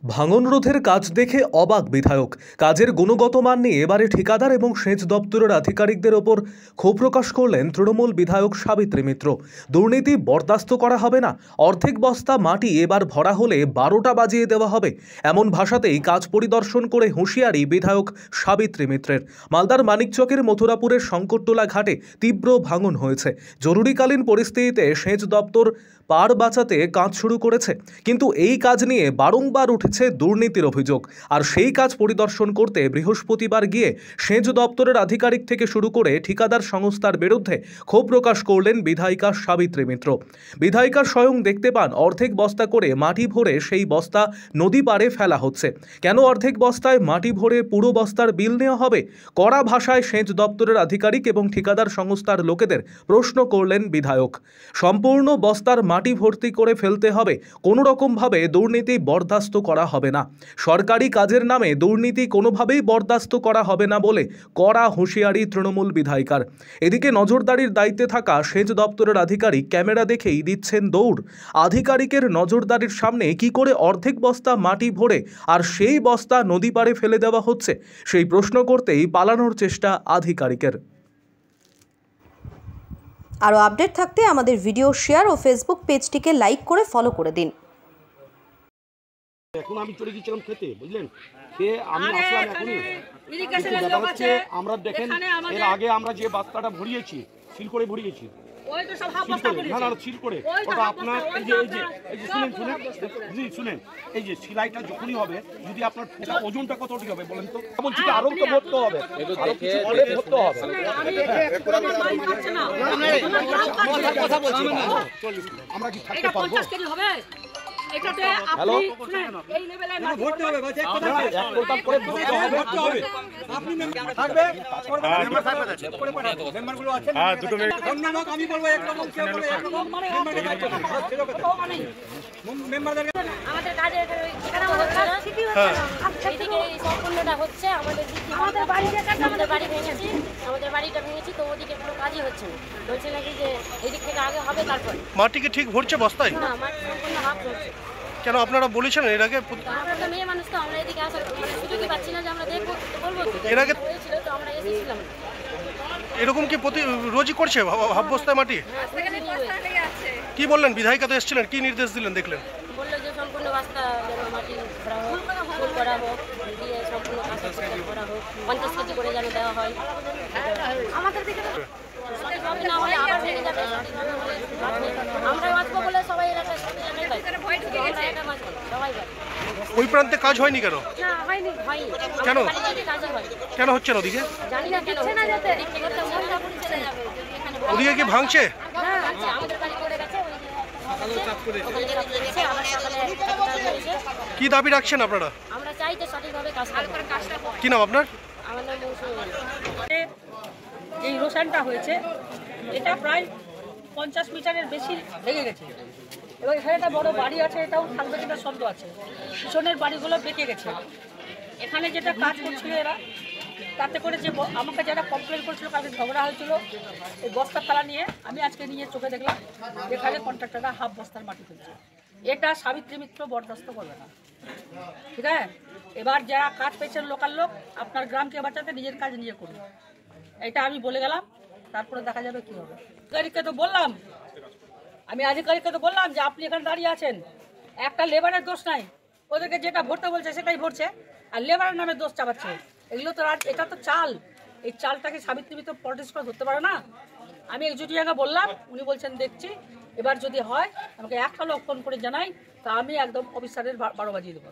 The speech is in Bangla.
ভাঙন রোধের কাজ দেখে অবাক বিধায়ক। কাজের গুণগত মান নিয়ে এবারে ঠিকাদার এবং সেচ দপ্তরের আধিকারিকদের ওপর ক্ষোভ প্রকাশ করলেন তৃণমূল বিধায়ক সাবিত্রী মিত্র। দুর্নীতি বরদাস্ত করা হবে না, অর্ধেক বস্তা মাটি এবার ভরা হলে 12টা বাজিয়ে দেওয়া হবে, এমন ভাষাতেই কাজ পরিদর্শন করে হুঁশিয়ারি বিধায়ক সাবিত্রী মিত্রের। মালদার মানিকচকের মথুরাপুরের শঙ্করটোলা ঘাটে তীব্র ভাঙন হয়েছে। জরুরিকালীন পরিস্থিতিতে সেচ দপ্তর পার বাঁচাতে কাজ শুরু করেছে, কিন্তু এই কাজ নিয়ে বারংবার উঠেছে দুর্নীতির অভিযোগ। আর সেই কাজ পরিদর্শন করতে বৃহস্পতিবার গিয়ে সেচ দপ্তরের আধিকারিক থেকে শুরু করে ঠিকাদার সংস্থার বিরুদ্ধে ক্ষোভ প্রকাশ করলেন বিধায়িকা সাবিত্রী মিত্র। বিধায়িকা স্বয়ং দেখতে পান অর্ধেক বস্তা করে মাটি ভরে সেই বস্তা নদী পাড়ে ফেলা হচ্ছে। কেন অর্ধেক বস্তায় মাটি ভরে পুরো বস্তার বিল নেওয়া হবে? কড়া ভাষায় সেচ দপ্তরের আধিকারিক এবং ঠিকাদার সংস্থার লোকেদের প্রশ্ন করলেন বিধায়ক। সম্পূর্ণ বস্তার মাটি ভর্তি করে ফেলতে হবে, কোনো রকমভাবে দুর্নীতি বরদাস্ত করা হবে না। সরকারি কাজের নামে দুর্নীতি কোনোভাবেই বরদাস্ত করা হবে না বলে কড়া হুঁশিয়ারি তৃণমূল বিধায়িকার। এদিকে নজরদারির দায়িত্বে থাকা সেচ দপ্তরের আধিকারিক ক্যামেরা দেখেই দিচ্ছেন দৌড়। আধিকারিকের নজরদারির সামনে কি করে অর্ধেক বস্তা মাটি ভরে আর সেই বস্তা নদী পাড়ে ফেলে দেওয়া হচ্ছে, সেই প্রশ্ন করতেই পালানোর চেষ্টা আধিকারিকের। আরও আপডেট থাকতে আমাদের ভিডিও শেয়ার ও ফেসবুক পেজটিকে লাইক করে ফলো করে দিন। এখন আমি চলে গিয়েছিলাম খেতে, বুঝলেন, খেয়ে আমি আসলাম এখনই। ব্যাপার হচ্ছে আমরা দেখেন এর আগে আমরা যে বস্তাটা ভরিয়েছি, সিল করে ভরিয়েছি, সিল করে ওটা আপনার এই যে শুনেন এই যে সেলাইটা যখনই হবে, যদি আপনার ওজনটা কতটি হবে বলেন তো? বলছি কি আরো তো ভরতে হবে, ভরতে হবে। আমরা কি থাকতে পারবো? হ্যালো, এই লেভেলে ভরতে হবে, এক টোটাল করে ভরতে হবে। আপনি থাকবে, মেম্বার থাকবে, মেম্বারগুলো আছেন। হ্যাঁ, দুটো মিনিট আমি বলবো, এক রকম কেউ বলে এক রকম, মেম্বারদের আমাদের কাজে এখানে ঠিকই হচ্ছে না। এইদিকে এই সম্পূর্ণটা হচ্ছে আমাদের বাড়ি ভেঙেছি, আমাদের বাড়িটা ভেঙেছি, তো ওদিকে কোনো কাজই হচ্ছে না। বলছে নাকি যে এদিক থেকে আগে হবে, তারপর মাটিকে ঠিক ভরছে বস্তায় না, মাটি সম্পূর্ণ হাফ ভরছে। কেন আপনারা বলেছেন এর আগে? আমরা তো মেয়ে মানুষ, তো আমরা এদিকে আসার সুযোগই পাচ্ছি না যে আমরা দেখবো, বলবো এর আগে হয়েছিল, তো আমরা এসেছিলাম। এরকম কি প্রতি রোজই করছে হাফ বস্তায় মাটি? কি বললেন বিধায়িকা তো এসেছিলেন, কি নির্দেশ দিলেন দেখলেন? বললো যে সম্পূর্ণ রাস্তা যেন মাটি ভরা হোক, ফুল করা হোক, দিয়ে সম্পূর্ণ কাজটা করা হোক, 50 কেজি করে যেন দেওয়া হয়। আমাদের দিকে সঠিকভাবে না হলে আবার ভেঙে যাবে, আমরা বাঁচবো বলে সবাই এলাকায় সবাই। ওই প্রান্তে কাজ হয়নি কেন? না, হয়নি। কেন? কাজই হয় কেন হচ্ছে না ওদিকে? জানি না, দিচ্ছে না যেতে। ওদিকে কি ভাঙছে? আমাদের বাড়ি করে গেছে, কি দাবি রাখছেন আপনারা? আমরা চাই যে সঠিকভাবে কাজটা হয়। কি নাম আপনার? আমার নাম মৌসুমী। এই রোশনটা হয়েছে, এটা প্রায় 50 মিটারের বেশি ভেঙে গেছে, এবং এখানে একটা বড় বাড়ি আছে, এটাও থাকবে কিনা সন্দেহ আছে। পিছনের বাড়িগুলো বেঁকে গেছে। এখানে যেটা কাজ করছিল এরা, তাতে করে যে আমাকে যারা কমপ্লেন করছিল, কালকে ঝগড়া হয়েছিল এই বস্তা ফেলা নিয়ে, আমি আজকে নিয়ে চোখে দেখলাম এখানে কন্ট্রাক্টররা হাফ বস্তার মাটি ফেলছে। এটা সাবিত্রী মিত্র বরদাস্ত করবে না, ঠিক আছে? এবার যারা কাজ পেয়েছেন লোকাল লোক, আপনার গ্রামকে বাঁচাতে নিজের কাজ নিজে করুন, এটা আমি বলে গেলাম। তারপরে দেখা যাবে কি হবে। আধিকারিককে তো বললাম, আমি আধিকারিককে তো বললাম যে আপনি এখানে দাঁড়িয়ে আছেন, একটা লেবারের দোষ নাই, ওদেরকে যেটা ভরতে বলছে সেটাই ভরছে, আর লেবারের নামে দোষ চাপাচ্ছে। এগুলো তো এটা তো চাল, এই চালটাকে সাবিত্রী মিত্র পলিটিক্স করে ধরতে পারে না। আমি একজুটি জায়গা বললাম, উনি বলছেন দেখছি, এবার যদি হয় আমাকে একটা লোক ফোন করে জানাই, তা আমি একদম অফিসারের 12 বাজিয়ে দেবো।